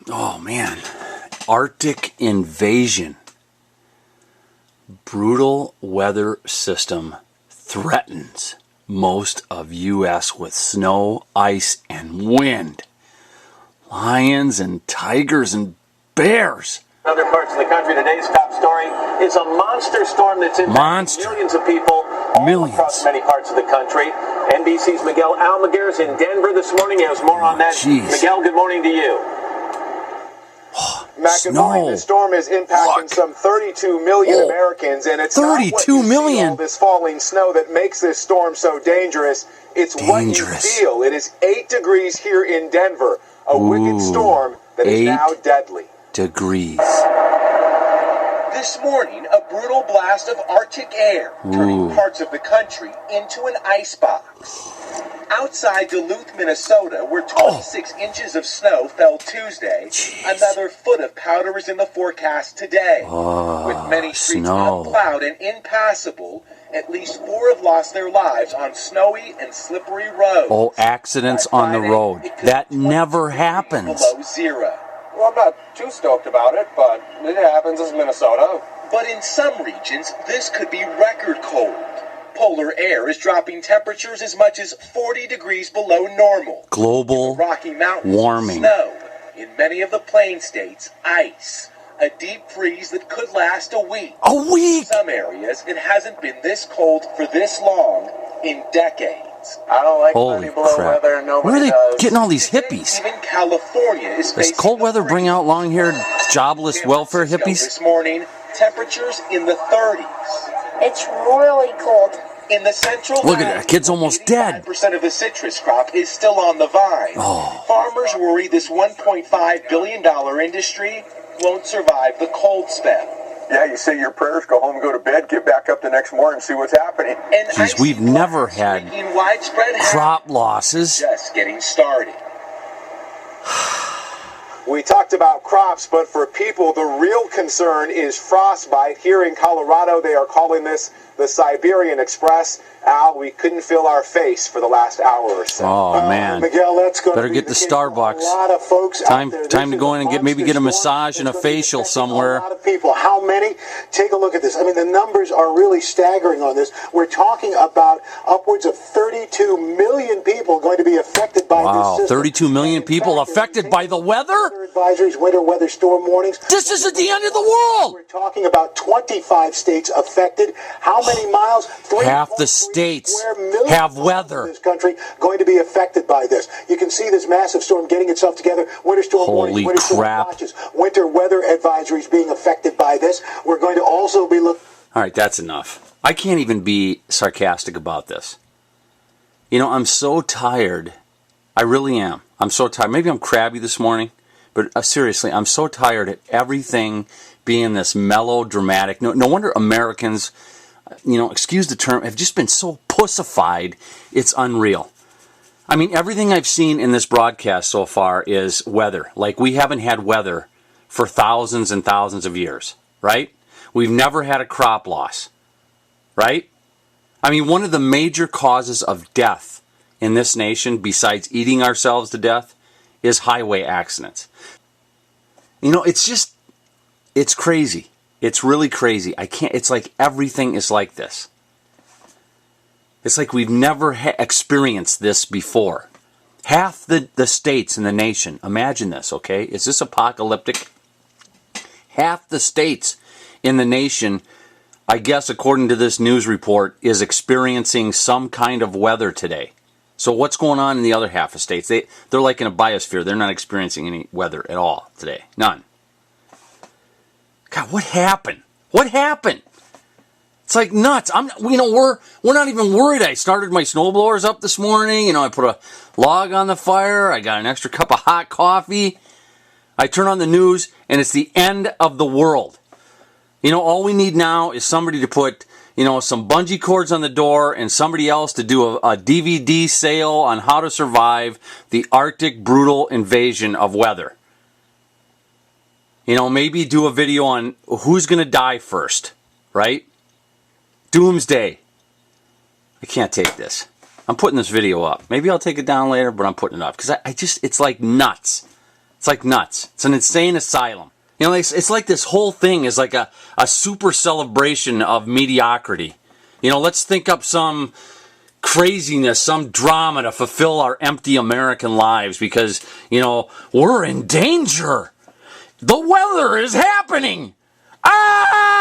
Oh man, Arctic invasion. Brutal weather system threatens most of U.S. with snow, ice, and wind. Lions and tigers and bears. In other parts of the country, today's top story is a monster storm that's impacting millions of people all across many parts of the country. NBC's Miguel Almaguer is in Denver this morning. He has more on that. Miguel, good morning to you. Matt, good morning. This storm is impacting some 32 million Americans, and it's 32 million. All this falling snow that makes this storm so dangerous. It's what you feel. It is 8 degrees here in Denver. A wicked storm that is now deadly. Degrees. This morning, a brutal blast of Arctic air turning parts of the country into an icebox. Outside Duluth, Minnesota, where 26 inches of snow fell Tuesday, another foot of powder is in the forecast today. With many streets unplowed and impassable, at least 4 have lost their lives on snowy and slippery roads. Oh, accidents on the road. That never happens. Below zero. Well, I'm not too stoked about it, but it happens. It's Minnesota. But in some regions, this could be record cold. Polar air is dropping temperatures as much as 40 degrees below normal. Global Rocky Mountains, warming. Snow. In many of the plain states, ice. A deep freeze that could last a week. A week? In some areas, it hasn't been this cold for this long in decades. I don't like holy below crap. weather. Nobody Where are they does. getting all these hippies? Even California is Does cold weather bring out long-haired, jobless welfare hippies? This morning, temperatures in the 30s. It's really cold. In the central Look at that, kid's almost dead. 5% of the citrus crop is still on the vine. Farmers worry this $1.5 billion industry won't survive the cold spell. Yeah, you say your prayers, go home, go to bed, get back up the next morning and see what's happening. Geez, we've never had widespread crop losses. Just getting started. We talked about crops, but for people, the real concern is frostbite. Here in Colorado, they are calling this the Siberian Express. Al, we couldn't feel our face for the last hour or so. Oh, man. Miguel, that's going better to get the Starbucks. A lot of folks time to go in and maybe get a massage and a facial somewhere. A lot of people. How many? Take a look at this. I mean, the numbers are really staggering on this. We're talking about upwards of 32 million people going to be affected by this system. 32 million people affected by the weather? Advisories, winter weather storm warnings. This is at the end of the world. We're talking about 25 states affected. How many miles? Half the states have weather. In this country going to be affected by this. You can see this massive storm getting itself together. Winter storm warnings, winter storm watches, winter weather advisories being affected by this. We're going to also be looking. All right, that's enough. I can't even be sarcastic about this. You know, I'm so tired. I really am. I'm so tired. Maybe I'm crabby this morning, but seriously, I'm so tired of everything being this mellow, dramatic. No wonder Americans, excuse the term, have just been so pussified, it's unreal. I mean, everything I've seen in this broadcast so far is weather. Like, we haven't had weather for thousands and thousands of years, right? We've never had a crop loss, right? I mean, one of the major causes of death in this nation, besides eating ourselves to death, is highway accidents. It's crazy. It's really crazy. It's like everything is like this. It's like we've never experienced this before. Half the states in the nation, imagine this, okay? Is this apocalyptic? Half the states in the nation, I guess according to this news report, is experiencing some kind of weather today. So what's going on in the other half of states? They're like in a biosphere. They're not experiencing any weather at all today. None. God, what happened? What happened? It's like nuts. We're not even worried. I started my snowblowers up this morning. I put a log on the fire. I got an extra cup of hot coffee. I turn on the news, and it's the end of the world. All we need now is somebody to put, some bungee cords on the door and somebody else to do a DVD sale on how to survive the Arctic brutal invasion of weather. Maybe do a video on who's going to die first, right? Doomsday. I can't take this. I'm putting this video up. Maybe I'll take it down later, but I'm putting it up because it's like nuts. It's It's like nuts. It's an insane asylum. You know, it's like this whole thing is like a super celebration of mediocrity. You know, let's think up some craziness, some drama to fulfill our empty American lives because, you know, we're in danger. The weather is happening. Ah!